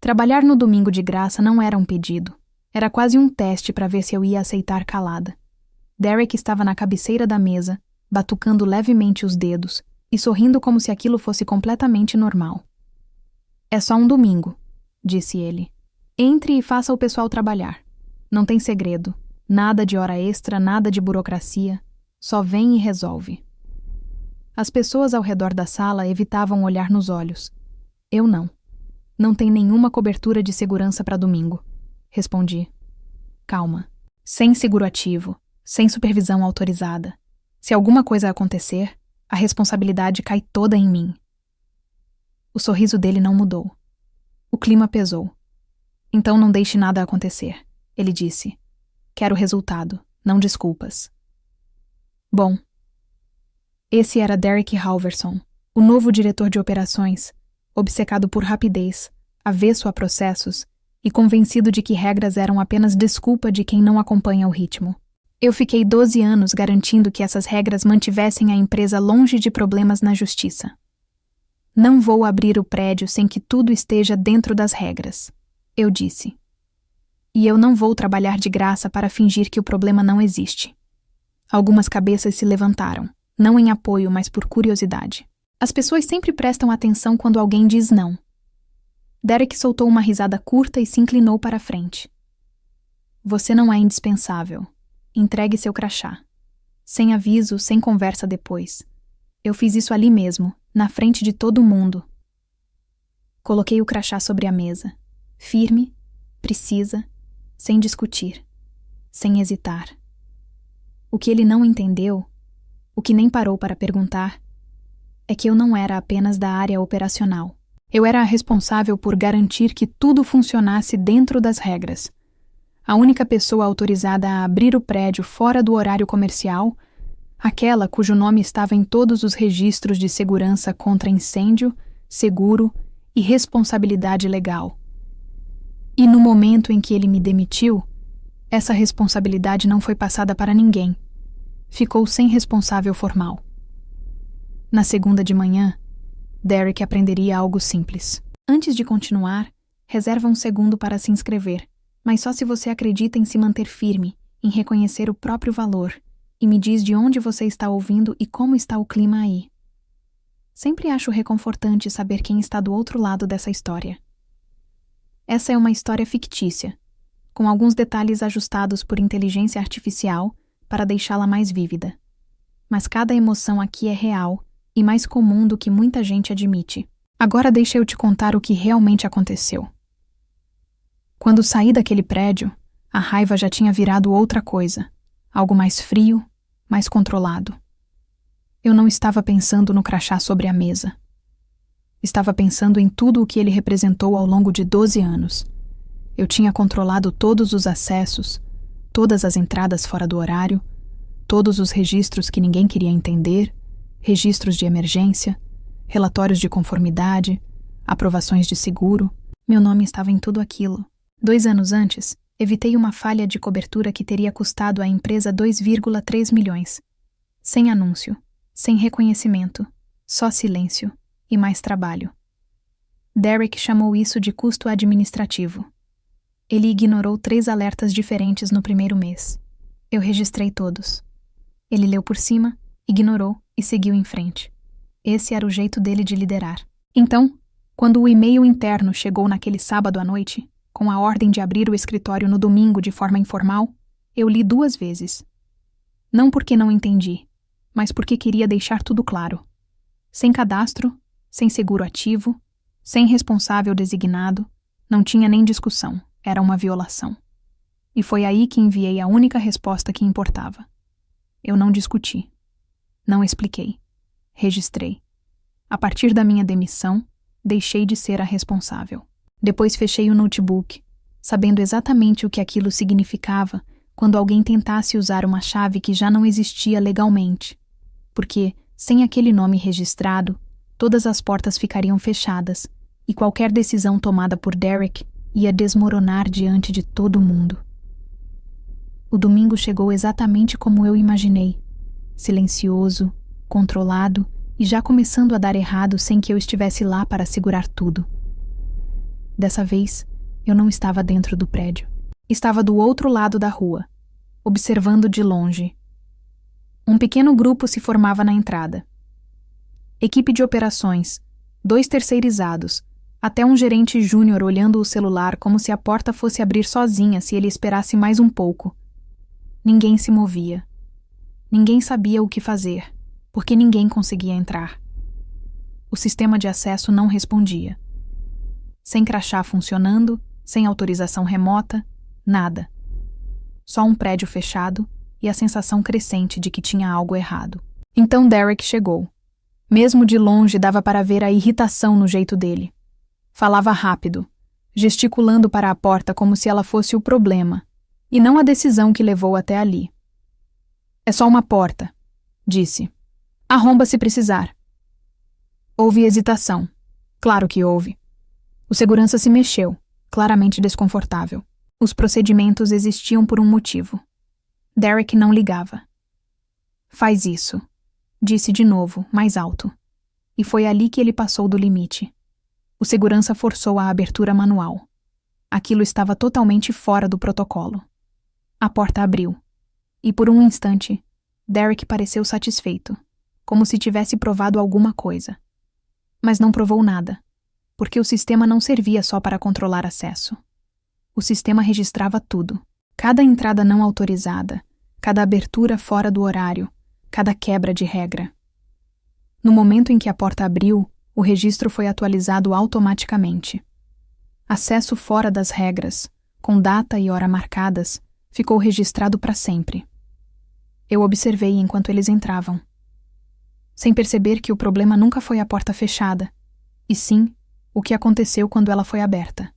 Trabalhar no domingo de graça não era um pedido. Era quase um teste para ver se eu ia aceitar calada. Derek estava na cabeceira da mesa, batucando levemente os dedos e sorrindo como se aquilo fosse completamente normal. É só um domingo, disse ele. Entre e faça o pessoal trabalhar. Não tem segredo. Nada de hora extra, nada de burocracia. Só vem e resolve. As pessoas ao redor da sala evitavam olhar nos olhos. Eu não. Não tem nenhuma cobertura de segurança para domingo, respondi. Calma. Sem seguro ativo, sem supervisão autorizada. Se alguma coisa acontecer, a responsabilidade cai toda em mim. O sorriso dele não mudou. O clima pesou. Então não deixe nada acontecer, ele disse. Quero resultado, não desculpas. Bom. Esse era Derek Halverson, o novo diretor de operações, obcecado por rapidez, avesso a processos e convencido de que regras eram apenas desculpa de quem não acompanha o ritmo. Eu fiquei 12 anos garantindo que essas regras mantivessem a empresa longe de problemas na justiça. Não vou abrir o prédio sem que tudo esteja dentro das regras, eu disse. E eu não vou trabalhar de graça para fingir que o problema não existe. Algumas cabeças se levantaram, não em apoio, mas por curiosidade. As pessoas sempre prestam atenção quando alguém diz não. Derek soltou uma risada curta e se inclinou para a frente. Você não é indispensável. Entregue seu crachá. Sem aviso, sem conversa depois. Eu fiz isso ali mesmo, na frente de todo mundo. Coloquei o crachá sobre a mesa. Firme, precisa, sem discutir, sem hesitar. O que ele não entendeu, o que nem parou para perguntar, é que eu não era apenas da área operacional. Eu era a responsável por garantir que tudo funcionasse dentro das regras. A única pessoa autorizada a abrir o prédio fora do horário comercial, aquela cujo nome estava em todos os registros de segurança contra incêndio, seguro e responsabilidade legal. E no momento em que ele me demitiu, essa responsabilidade não foi passada para ninguém. Ficou sem responsável formal. Na segunda de manhã, Derek aprenderia algo simples. Antes de continuar, reserva um segundo para se inscrever, mas só se você acredita em se manter firme, em reconhecer o próprio valor, e me diz de onde você está ouvindo e como está o clima aí. Sempre acho reconfortante saber quem está do outro lado dessa história. Essa é uma história fictícia, com alguns detalhes ajustados por inteligência artificial para deixá-la mais vívida. Mas cada emoção aqui é real e mais comum do que muita gente admite. Agora deixa eu te contar o que realmente aconteceu. Quando saí daquele prédio, a raiva já tinha virado outra coisa, algo mais frio, mais controlado. Eu não estava pensando no crachá sobre a mesa. Estava pensando em tudo o que ele representou ao longo de 12 anos. Eu tinha controlado todos os acessos, todas as entradas fora do horário, todos os registros que ninguém queria entender, registros de emergência, relatórios de conformidade, aprovações de seguro. Meu nome estava em tudo aquilo. 2 anos antes, evitei uma falha de cobertura que teria custado à empresa 2,3 milhões. Sem anúncio, sem reconhecimento, só silêncio e mais trabalho. Derek chamou isso de custo administrativo. Ele ignorou 3 alertas diferentes no primeiro mês. Eu registrei todos. Ele leu por cima, ignorou e seguiu em frente. Esse era o jeito dele de liderar. Então, quando o e-mail interno chegou naquele sábado à noite, com a ordem de abrir o escritório no domingo de forma informal, eu li 2 vezes. Não porque não entendi, mas porque queria deixar tudo claro. Sem cadastro, sem seguro ativo, sem responsável designado, não tinha nem discussão, era uma violação. E foi aí que enviei a única resposta que importava. Eu não discuti. Não expliquei. Registrei. A partir da minha demissão, deixei de ser a responsável. Depois fechei o notebook, sabendo exatamente o que aquilo significava quando alguém tentasse usar uma chave que já não existia legalmente. Porque, sem aquele nome registrado, todas as portas ficariam fechadas e qualquer decisão tomada por Derek ia desmoronar diante de todo mundo. O domingo chegou exatamente como eu imaginei, silencioso, controlado e já começando a dar errado sem que eu estivesse lá para segurar tudo. Dessa vez, eu não estava dentro do prédio. Estava do outro lado da rua, observando de longe. Um pequeno grupo se formava na entrada. Equipe de operações, 2 terceirizados, até um gerente júnior olhando o celular como se a porta fosse abrir sozinha se ele esperasse mais um pouco. Ninguém se movia. Ninguém sabia o que fazer, porque ninguém conseguia entrar. O sistema de acesso não respondia. Sem crachá funcionando, sem autorização remota, nada. Só um prédio fechado e a sensação crescente de que tinha algo errado. Então Derek chegou. Mesmo de longe dava para ver a irritação no jeito dele. Falava rápido, gesticulando para a porta como se ela fosse o problema, e não a decisão que levou até ali. É só uma porta, disse. Arromba se precisar. Houve hesitação. Claro que houve. O segurança se mexeu, claramente desconfortável. Os procedimentos existiam por um motivo. Derek não ligava. Faz isso, disse de novo, mais alto. E foi ali que ele passou do limite. O segurança forçou a abertura manual. Aquilo estava totalmente fora do protocolo. A porta abriu. E por um instante, Derek pareceu satisfeito, como se tivesse provado alguma coisa. Mas não provou nada, porque o sistema não servia só para controlar acesso. O sistema registrava tudo. Cada entrada não autorizada, cada abertura fora do horário, cada quebra de regra. No momento em que a porta abriu, o registro foi atualizado automaticamente. Acesso fora das regras, com data e hora marcadas, ficou registrado para sempre. Eu observei enquanto eles entravam, sem perceber que o problema nunca foi a porta fechada, e sim o que aconteceu quando ela foi aberta.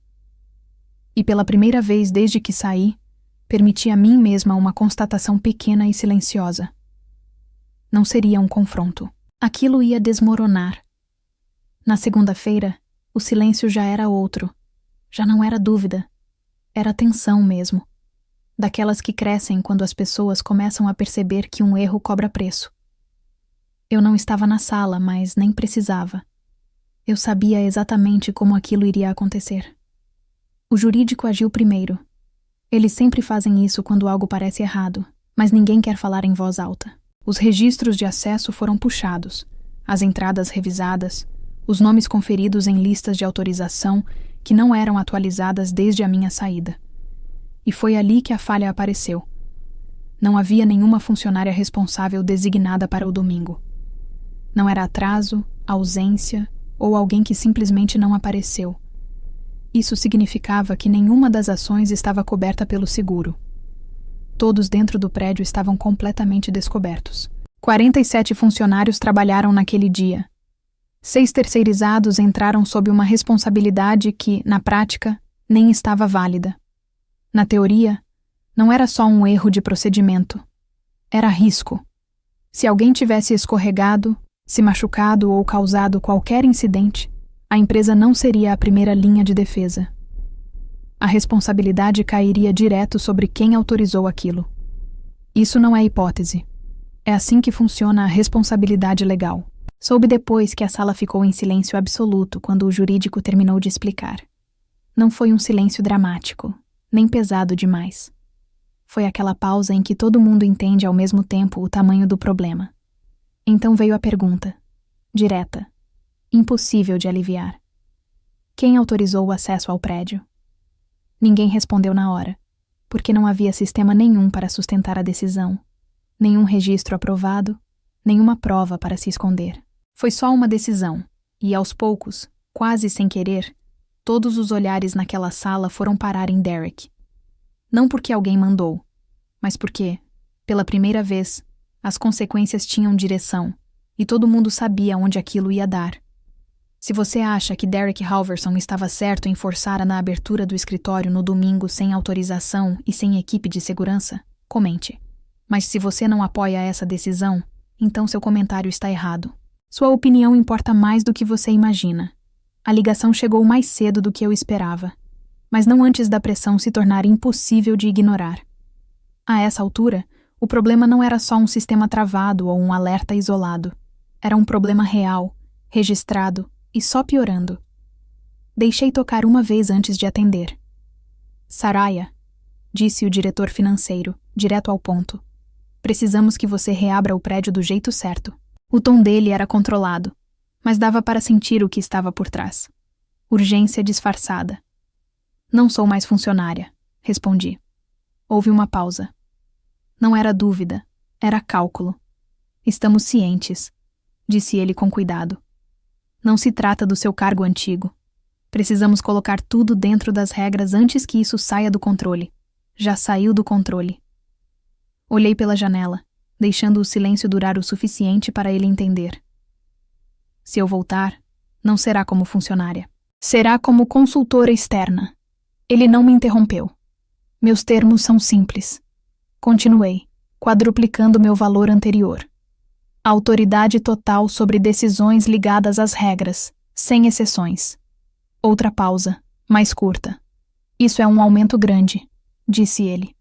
E pela primeira vez desde que saí, permiti a mim mesma uma constatação pequena e silenciosa. Não seria um confronto. Aquilo ia desmoronar. Na segunda-feira, o silêncio já era outro. Já não era dúvida. Era tensão mesmo. Daquelas que crescem quando as pessoas começam a perceber que um erro cobra preço. Eu não estava na sala, mas nem precisava. Eu sabia exatamente como aquilo iria acontecer. O jurídico agiu primeiro. Eles sempre fazem isso quando algo parece errado, mas ninguém quer falar em voz alta. Os registros de acesso foram puxados, as entradas revisadas, os nomes conferidos em listas de autorização que não eram atualizadas desde a minha saída. E foi ali que a falha apareceu. Não havia nenhuma funcionária responsável designada para o domingo. Não era atraso, ausência ou alguém que simplesmente não apareceu. Isso significava que nenhuma das ações estava coberta pelo seguro. Todos dentro do prédio estavam completamente descobertos. 47 funcionários trabalharam naquele dia. 6 terceirizados entraram sob uma responsabilidade que, na prática, nem estava válida. Na teoria, não era só um erro de procedimento. Era risco. Se alguém tivesse escorregado, se machucado ou causado qualquer incidente, a empresa não seria a primeira linha de defesa. A responsabilidade cairia direto sobre quem autorizou aquilo. Isso não é hipótese. É assim que funciona a responsabilidade legal. Soube depois que a sala ficou em silêncio absoluto quando o jurídico terminou de explicar. Não foi um silêncio dramático, nem pesado demais. Foi aquela pausa em que todo mundo entende ao mesmo tempo o tamanho do problema. Então veio a pergunta, direta, impossível de aliviar. Quem autorizou o acesso ao prédio? Ninguém respondeu na hora, porque não havia sistema nenhum para sustentar a decisão, nenhum registro aprovado, nenhuma prova para se esconder. Foi só uma decisão, e aos poucos, quase sem querer, todos os olhares naquela sala foram parar em Derek. Não porque alguém mandou, mas porque, pela primeira vez, as consequências tinham direção, e todo mundo sabia onde aquilo ia dar. Se você acha que Derek Halverson estava certo em forçar na abertura do escritório no domingo sem autorização e sem equipe de segurança, comente. Mas se você não apoia essa decisão, então seu comentário está errado. Sua opinião importa mais do que você imagina. A ligação chegou mais cedo do que eu esperava, mas não antes da pressão se tornar impossível de ignorar. A essa altura, o problema não era só um sistema travado ou um alerta isolado. Era um problema real, registrado e só piorando. Deixei tocar uma vez antes de atender. Saraya, disse o diretor financeiro, direto ao ponto. Precisamos que você reabra o prédio do jeito certo. O tom dele era controlado, mas dava para sentir o que estava por trás. Urgência disfarçada. Não sou mais funcionária, respondi. Houve uma pausa. Não era dúvida, era cálculo. Estamos cientes, disse ele com cuidado. Não se trata do seu cargo antigo. Precisamos colocar tudo dentro das regras antes que isso saia do controle. Já saiu do controle. Olhei pela janela, deixando o silêncio durar o suficiente para ele entender. Se eu voltar, não será como funcionária. Será como consultora externa. Ele não me interrompeu. Meus termos são simples. Continuei, quadruplicando meu valor anterior. Autoridade total sobre decisões ligadas às regras, sem exceções. Outra pausa, mais curta. Isso é um aumento grande, disse ele.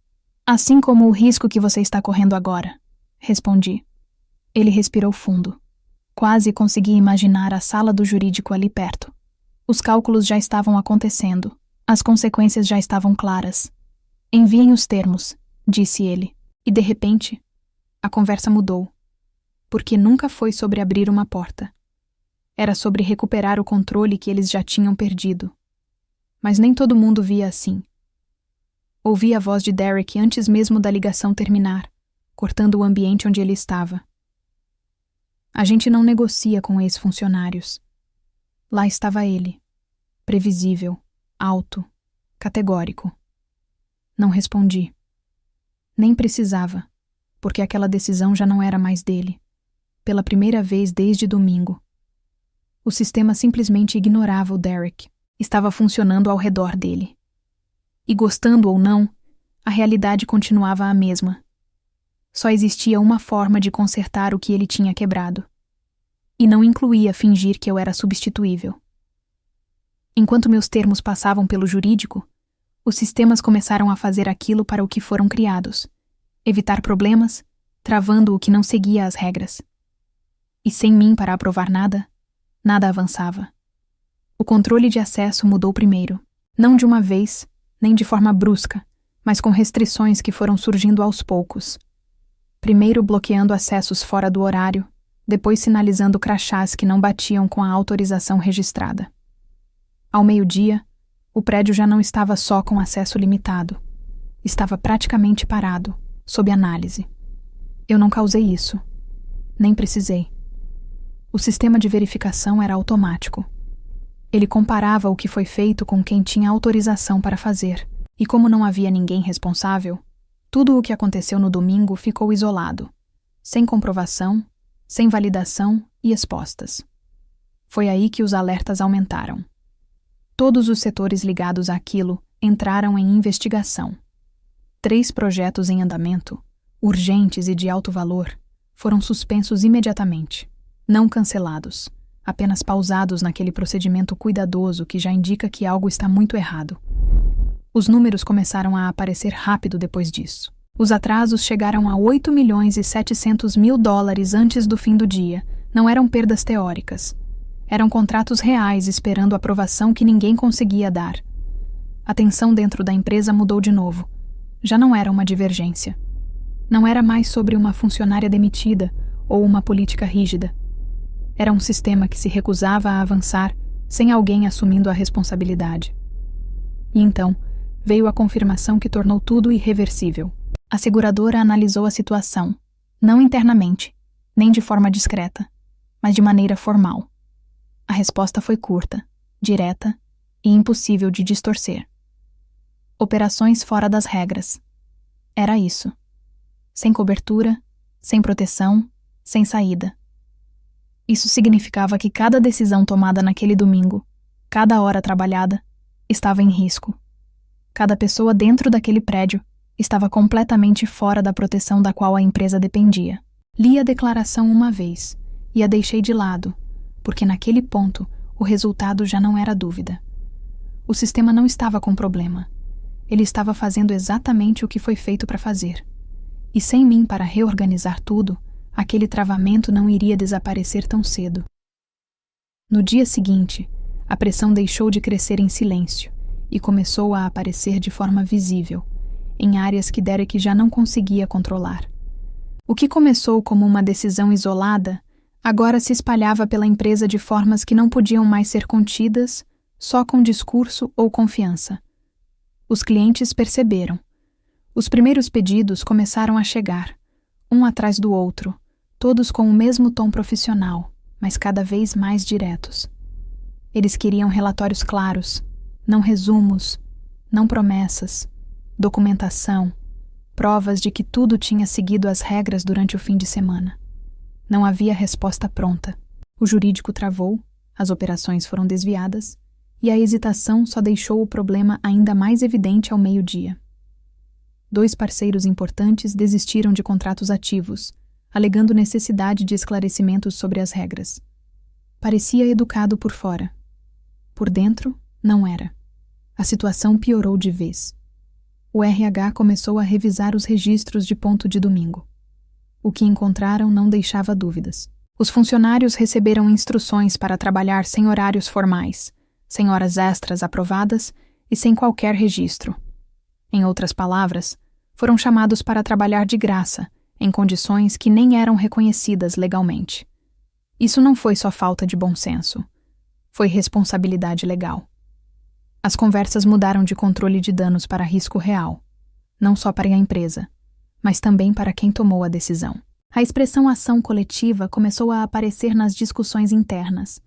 Assim como o risco que você está correndo agora, respondi. Ele respirou fundo. Quase consegui imaginar a sala do jurídico ali perto. Os cálculos já estavam acontecendo. As consequências já estavam claras. Enviem os termos, disse ele. E de repente, a conversa mudou. Porque nunca foi sobre abrir uma porta. Era sobre recuperar o controle que eles já tinham perdido. Mas nem todo mundo via assim. Ouvi a voz de Derek antes mesmo da ligação terminar, cortando o ambiente onde ele estava. A gente não negocia com ex-funcionários. Lá estava ele, previsível, alto, categórico. Não respondi. Nem precisava, porque aquela decisão já não era mais dele. Pela primeira vez desde domingo. O sistema simplesmente ignorava o Derek. Estava funcionando ao redor dele. E gostando ou não, a realidade continuava a mesma. Só existia uma forma de consertar o que ele tinha quebrado. E não incluía fingir que eu era substituível. Enquanto meus termos passavam pelo jurídico, os sistemas começaram a fazer aquilo para o que foram criados. Evitar problemas, travando o que não seguia as regras. E sem mim para aprovar nada, nada avançava. O controle de acesso mudou primeiro, não de uma vez, nem de forma brusca, mas com restrições que foram surgindo aos poucos. Primeiro bloqueando acessos fora do horário, depois sinalizando crachás que não batiam com a autorização registrada. Ao meio-dia, o prédio já não estava só com acesso limitado. Estava praticamente parado, sob análise. Eu não causei isso. Nem precisei. O sistema de verificação era automático. Ele comparava o que foi feito com quem tinha autorização para fazer. E como não havia ninguém responsável, tudo o que aconteceu no domingo ficou isolado, sem comprovação, sem validação e expostas. Foi aí que os alertas aumentaram. Todos os setores ligados àquilo entraram em investigação. 3 projetos em andamento, urgentes e de alto valor, foram suspensos imediatamente. Não cancelados, apenas pausados naquele procedimento cuidadoso que já indica que algo está muito errado. Os números começaram a aparecer rápido depois disso. Os atrasos chegaram a 8 milhões e 700 mil dólares antes do fim do dia. Não eram perdas teóricas. Eram contratos reais esperando a aprovação que ninguém conseguia dar. A tensão dentro da empresa mudou de novo. Já não era uma divergência. Não era mais sobre uma funcionária demitida ou uma política rígida. Era um sistema que se recusava a avançar sem alguém assumindo a responsabilidade. E então, veio a confirmação que tornou tudo irreversível. A seguradora analisou a situação, não internamente, nem de forma discreta, mas de maneira formal. A resposta foi curta, direta e impossível de distorcer. Operações fora das regras. Era isso. Sem cobertura, sem proteção, sem saída. Isso significava que cada decisão tomada naquele domingo, cada hora trabalhada, estava em risco. Cada pessoa dentro daquele prédio estava completamente fora da proteção da qual a empresa dependia. Li a declaração uma vez e a deixei de lado, porque naquele ponto o resultado já não era dúvida. O sistema não estava com problema. Ele estava fazendo exatamente o que foi feito para fazer. E sem mim para reorganizar tudo, aquele travamento não iria desaparecer tão cedo. No dia seguinte, A pressão deixou de crescer em silêncio e começou a aparecer de forma visível, em áreas que Derek já não conseguia controlar. O que começou como uma decisão isolada, agora se espalhava pela empresa de formas que não podiam mais ser contidas só com discurso ou confiança. Os clientes perceberam. Os primeiros pedidos começaram a chegar, um atrás do outro, todos com o mesmo tom profissional, mas cada vez mais diretos. Eles queriam relatórios claros, não resumos, não promessas, documentação, provas de que tudo tinha seguido as regras durante o fim de semana. Não havia resposta pronta. O jurídico travou, as operações foram desviadas, e a hesitação só deixou o problema ainda mais evidente ao meio-dia. 2 parceiros importantes desistiram de contratos ativos, alegando necessidade de esclarecimentos sobre as regras. Parecia educado por fora. Por dentro, não era. A situação piorou de vez. O RH começou a revisar os registros de ponto de domingo. O que encontraram não deixava dúvidas. Os funcionários receberam instruções para trabalhar sem horários formais, sem horas extras aprovadas e sem qualquer registro. Em outras palavras, foram chamados para trabalhar de graça, em condições que nem eram reconhecidas legalmente. Isso não foi só falta de bom senso. Foi responsabilidade legal. As conversas mudaram de controle de danos para risco real, não só para a empresa, mas também para quem tomou a decisão. A expressão ação coletiva começou a aparecer nas discussões internas,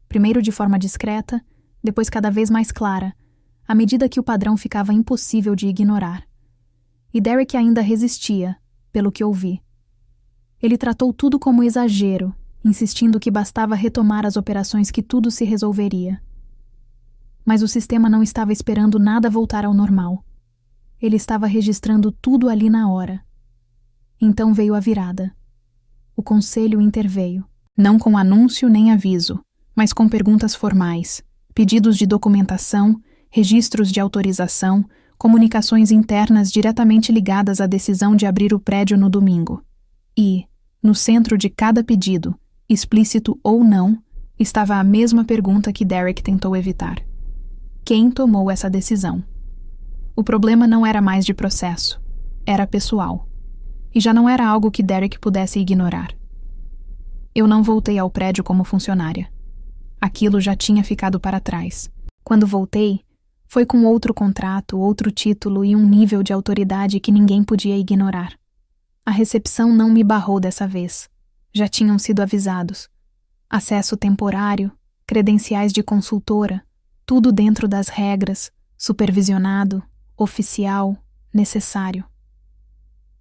primeiro de forma discreta, depois cada vez mais clara, à medida que o padrão ficava impossível de ignorar. E Derek ainda resistia, pelo que ouvi. Ele tratou tudo como exagero, insistindo que bastava retomar as operações que tudo se resolveria. Mas o sistema não estava esperando nada voltar ao normal. Ele estava registrando tudo ali na hora. Então veio a virada. O conselho interveio, não com anúncio nem aviso, mas com perguntas formais, pedidos de documentação, registros de autorização, comunicações internas diretamente ligadas à decisão de abrir o prédio no domingo. E, no centro de cada pedido, explícito ou não, estava a mesma pergunta que Derek tentou evitar. Quem tomou essa decisão? O problema não era mais de processo, era pessoal. E já não era algo que Derek pudesse ignorar. Eu não voltei ao prédio como funcionária. Aquilo já tinha ficado para trás. Quando voltei, foi com outro contrato, outro título e um nível de autoridade que ninguém podia ignorar. A recepção não me barrou dessa vez. Já tinham sido avisados. Acesso temporário, credenciais de consultora, tudo dentro das regras, supervisionado, oficial, necessário.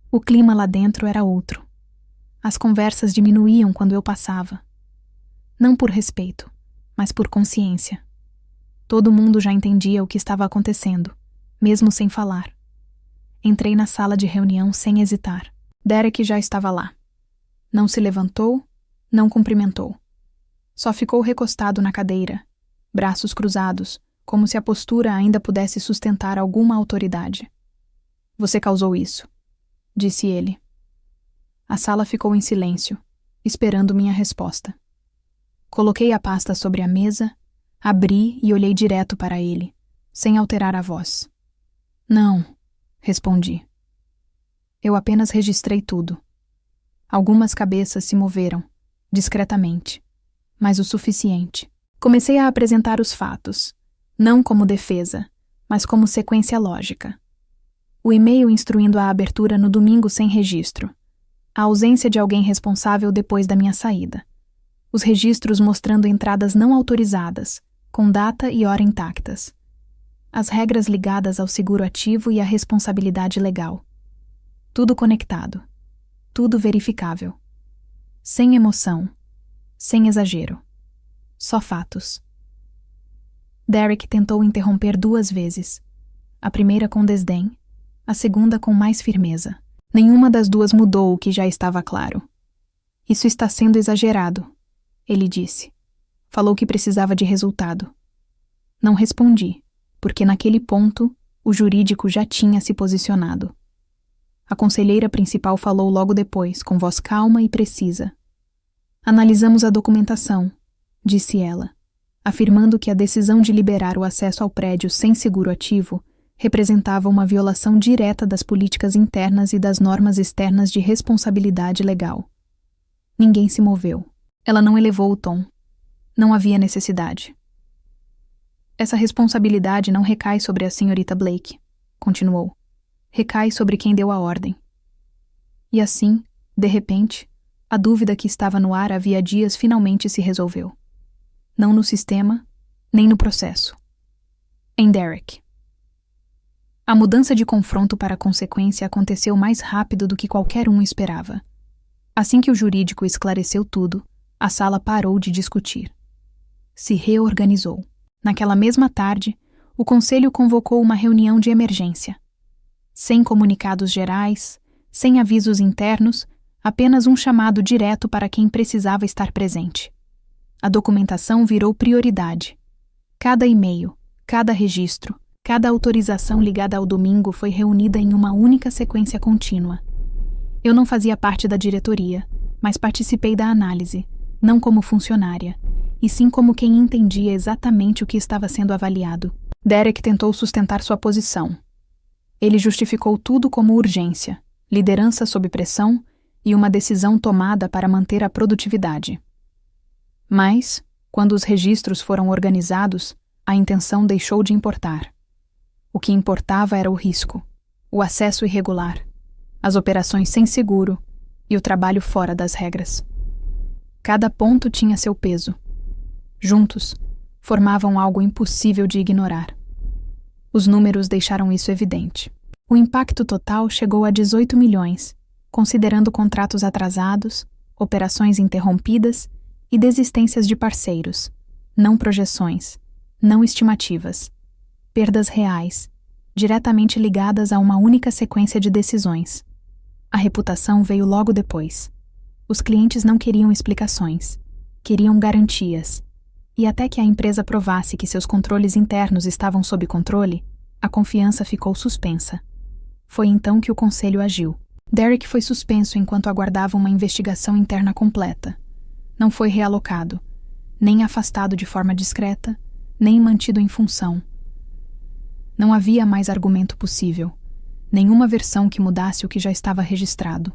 O clima lá dentro era outro. As conversas diminuíam quando eu passava. Não por respeito, mas por consciência. Todo mundo já entendia o que estava acontecendo, mesmo sem falar. Entrei na sala de reunião sem hesitar. Derek já estava lá. Não se levantou, não cumprimentou. Só ficou recostado na cadeira, braços cruzados, como se a postura ainda pudesse sustentar alguma autoridade. Você causou isso, disse ele. A sala ficou em silêncio, esperando minha resposta. Coloquei a pasta sobre a mesa, abri e olhei direto para ele, sem alterar a voz. Não, respondi. Eu apenas registrei tudo. Algumas cabeças se moveram, discretamente, mas o suficiente. Comecei a apresentar os fatos, não como defesa, mas como sequência lógica. O e-mail instruindo a abertura no domingo sem registro. A ausência de alguém responsável depois da minha saída. Os registros mostrando entradas não autorizadas, com data e hora intactas. As regras ligadas ao seguro ativo e à responsabilidade legal. Tudo conectado. Tudo verificável. Sem emoção. Sem exagero. Só fatos. Derek tentou interromper 2 vezes. A primeira com desdém, a segunda com mais firmeza. Nenhuma das duas mudou o que já estava claro. Isso está sendo exagerado, ele disse. Falou que precisava de resultado. Não respondi, porque naquele ponto o jurídico já tinha se posicionado. A conselheira principal falou logo depois, com voz calma e precisa. Analisamos a documentação, disse ela. afirmando que a decisão de liberar o acesso ao prédio sem seguro ativo representava uma violação direta das políticas internas e das normas externas de responsabilidade legal. Ninguém se moveu. Ela não elevou o tom. Não havia necessidade. Essa responsabilidade não recai sobre a senhorita Blake, continuou. Recai sobre quem deu a ordem. E assim, de repente, a dúvida que estava no ar havia dias finalmente se resolveu. Não no sistema, nem no processo. Em Derek. A mudança de confronto para a consequência aconteceu mais rápido do que qualquer um esperava. Assim que o jurídico esclareceu tudo, a sala parou de discutir. Se reorganizou. Naquela mesma tarde, o conselho convocou uma reunião de emergência. Sem comunicados gerais, sem avisos internos, apenas um chamado direto para quem precisava estar presente. A documentação virou prioridade. Cada e-mail, cada registro, cada autorização ligada ao domingo foi reunida em uma única sequência contínua. Eu não fazia parte da diretoria, mas participei da análise, não como funcionária, e sim como quem entendia exatamente o que estava sendo avaliado. Derek tentou sustentar sua posição. Ele justificou tudo como urgência, liderança sob pressão e uma decisão tomada para manter a produtividade. Mas, quando os registros foram organizados, a intenção deixou de importar. O que importava era o risco, o acesso irregular, as operações sem seguro e o trabalho fora das regras. Cada ponto tinha seu peso. Juntos, formavam algo impossível de ignorar. Os números deixaram isso evidente. O impacto total chegou a 18 milhões, considerando contratos atrasados, operações interrompidas e desistências de parceiros, não projeções, não estimativas, perdas reais, diretamente ligadas a uma única sequência de decisões. A reputação veio logo depois. Os clientes não queriam explicações, queriam garantias, e até que a empresa provasse que seus controles internos estavam sob controle, a confiança ficou suspensa. Foi então que o conselho agiu. Derek foi suspenso enquanto aguardava uma investigação interna completa. Não foi realocado, nem afastado de forma discreta, nem mantido em função. Não havia mais argumento possível, nenhuma versão que mudasse o que já estava registrado.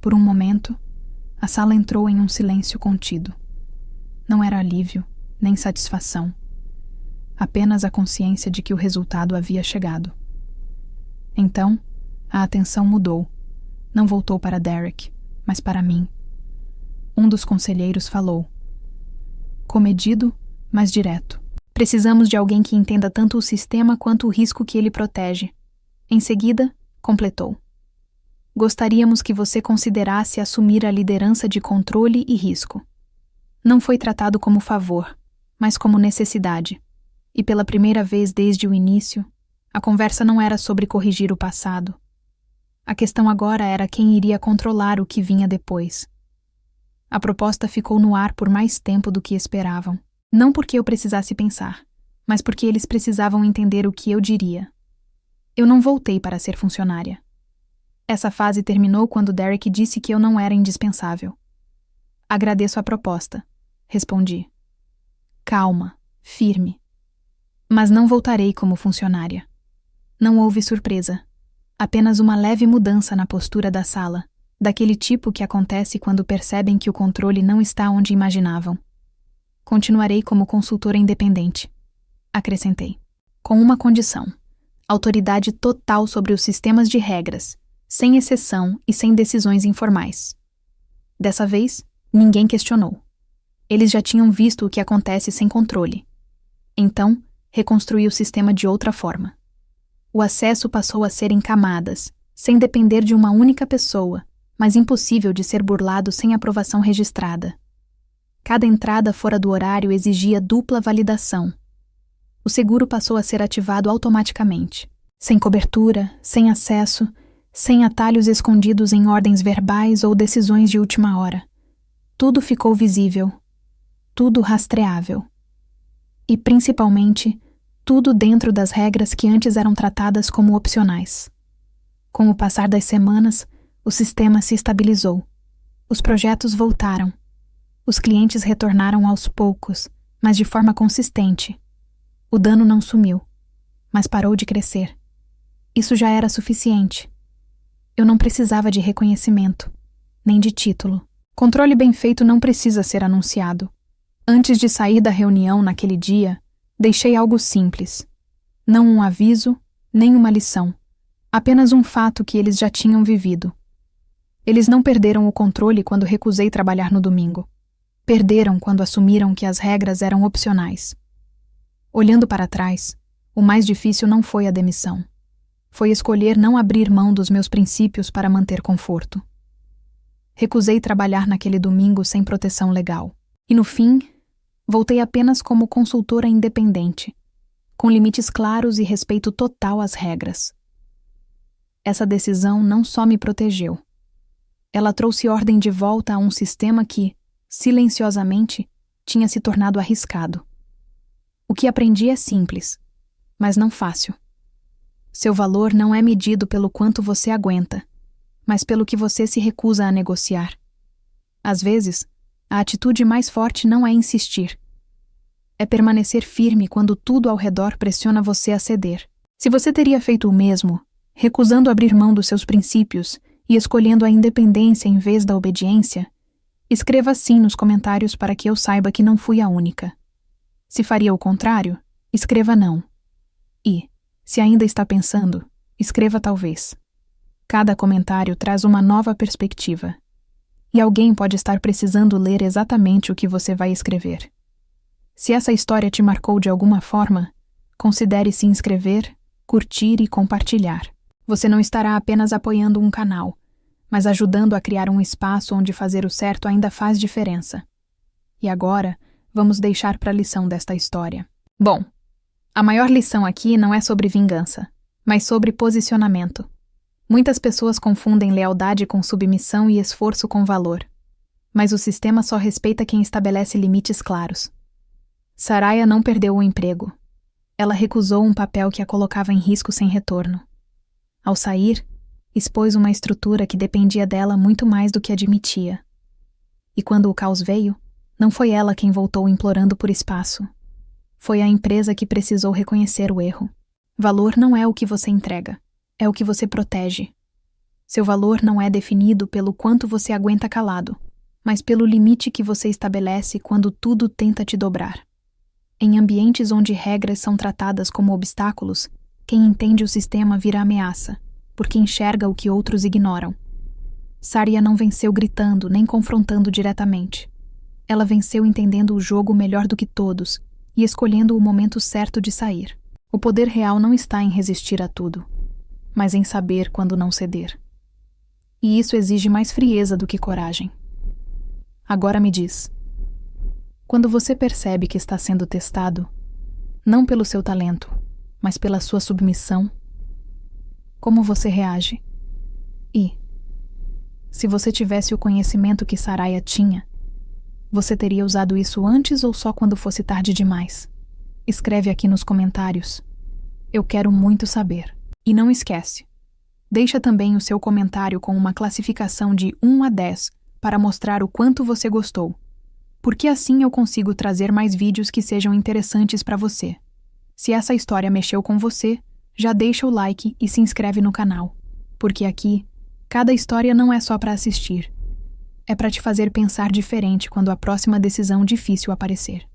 Por um momento, a sala entrou em um silêncio contido. Não era alívio, nem satisfação. Apenas a consciência de que o resultado havia chegado. Então, a atenção mudou. Não voltou para Derek, mas para mim. Um dos conselheiros falou. Comedido, mas direto. Precisamos de alguém que entenda tanto o sistema quanto o risco que ele protege. Em seguida, completou. Gostaríamos que você considerasse assumir a liderança de controle e risco. Não foi tratado como favor, mas como necessidade. E pela primeira vez desde o início, a conversa não era sobre corrigir o passado. A questão agora era quem iria controlar o que vinha depois. A proposta ficou no ar por mais tempo do que esperavam. Não porque eu precisasse pensar, mas porque eles precisavam entender o que eu diria. Eu não voltei para ser funcionária. Essa fase terminou quando Derek disse que eu não era indispensável. Agradeço a proposta, respondi. Calma, firme. Mas não voltarei como funcionária. Não houve surpresa. Apenas uma leve mudança na postura da sala, daquele tipo que acontece quando percebem que o controle não está onde imaginavam. Continuarei como consultora independente, acrescentei, com uma condição: autoridade total sobre os sistemas de regras, sem exceção e sem decisões informais. Dessa vez, ninguém questionou. Eles já tinham visto o que acontece sem controle. Então, reconstruí o sistema de outra forma. O acesso passou a ser em camadas, sem depender de uma única pessoa, mas impossível de ser burlado sem aprovação registrada. Cada entrada fora do horário exigia dupla validação. O seguro passou a ser ativado automaticamente, sem cobertura, sem acesso, sem atalhos escondidos em ordens verbais ou decisões de última hora. Tudo ficou visível, tudo rastreável. E, principalmente, tudo dentro das regras que antes eram tratadas como opcionais. Com o passar das semanas, o sistema se estabilizou. Os projetos voltaram. Os clientes retornaram aos poucos, mas de forma consistente. O dano não sumiu, mas parou de crescer. Isso já era suficiente. Eu não precisava de reconhecimento, nem de título. Controle bem feito não precisa ser anunciado. Antes de sair da reunião naquele dia, deixei algo simples. Não um aviso, nem uma lição. Apenas um fato que eles já tinham vivido. Eles não perderam o controle quando recusei trabalhar no domingo. Perderam quando assumiram que as regras eram opcionais. Olhando para trás, o mais difícil não foi a demissão. Foi escolher não abrir mão dos meus princípios para manter conforto. Recusei trabalhar naquele domingo sem proteção legal. E no fim, voltei apenas como consultora independente, com limites claros e respeito total às regras. Essa decisão não só me protegeu. Ela trouxe ordem de volta a um sistema que, silenciosamente, tinha se tornado arriscado. O que aprendi é simples, mas não fácil. Seu valor não é medido pelo quanto você aguenta, mas pelo que você se recusa a negociar. Às vezes, a atitude mais forte não é insistir. É permanecer firme quando tudo ao redor pressiona você a ceder. Se você teria feito o mesmo, recusando abrir mão dos seus princípios e escolhendo a independência em vez da obediência, escreva sim nos comentários para que eu saiba que não fui a única. Se faria o contrário, escreva não. E, se ainda está pensando, escreva talvez. Cada comentário traz uma nova perspectiva. E alguém pode estar precisando ler exatamente o que você vai escrever. Se essa história te marcou de alguma forma, considere se inscrever, curtir e compartilhar. Você não estará apenas apoiando um canal, mas ajudando a criar um espaço onde fazer o certo ainda faz diferença. E agora, vamos deixar para a lição desta história. Bom, a maior lição aqui não é sobre vingança, mas sobre posicionamento. Muitas pessoas confundem lealdade com submissão e esforço com valor. Mas o sistema só respeita quem estabelece limites claros. Saraya não perdeu o emprego. Ela recusou um papel que a colocava em risco sem retorno. Ao sair, expôs uma estrutura que dependia dela muito mais do que admitia. E quando o caos veio, não foi ela quem voltou implorando por espaço. Foi a empresa que precisou reconhecer o erro. Valor não é o que você entrega, é o que você protege. Seu valor não é definido pelo quanto você aguenta calado, mas pelo limite que você estabelece quando tudo tenta te dobrar. Em ambientes onde regras são tratadas como obstáculos, quem entende o sistema vira ameaça, porque enxerga o que outros ignoram. Saraya não venceu gritando nem confrontando diretamente. Ela venceu entendendo o jogo melhor do que todos e escolhendo o momento certo de sair. O poder real não está em resistir a tudo, mas em saber quando não ceder. E isso exige mais frieza do que coragem. Agora me diz, quando você percebe que está sendo testado, não pelo seu talento, mas pela sua submissão, como você reage? E, se você tivesse o conhecimento que Saraya tinha, você teria usado isso antes ou só quando fosse tarde demais? Escreve aqui nos comentários. Eu quero muito saber. E não esquece, deixa também o seu comentário com uma classificação de 1 a 10 para mostrar o quanto você gostou, porque assim eu consigo trazer mais vídeos que sejam interessantes para você. Se essa história mexeu com você, já deixa o like e se inscreve no canal, porque aqui, cada história não é só para assistir, é para te fazer pensar diferente quando a próxima decisão difícil aparecer.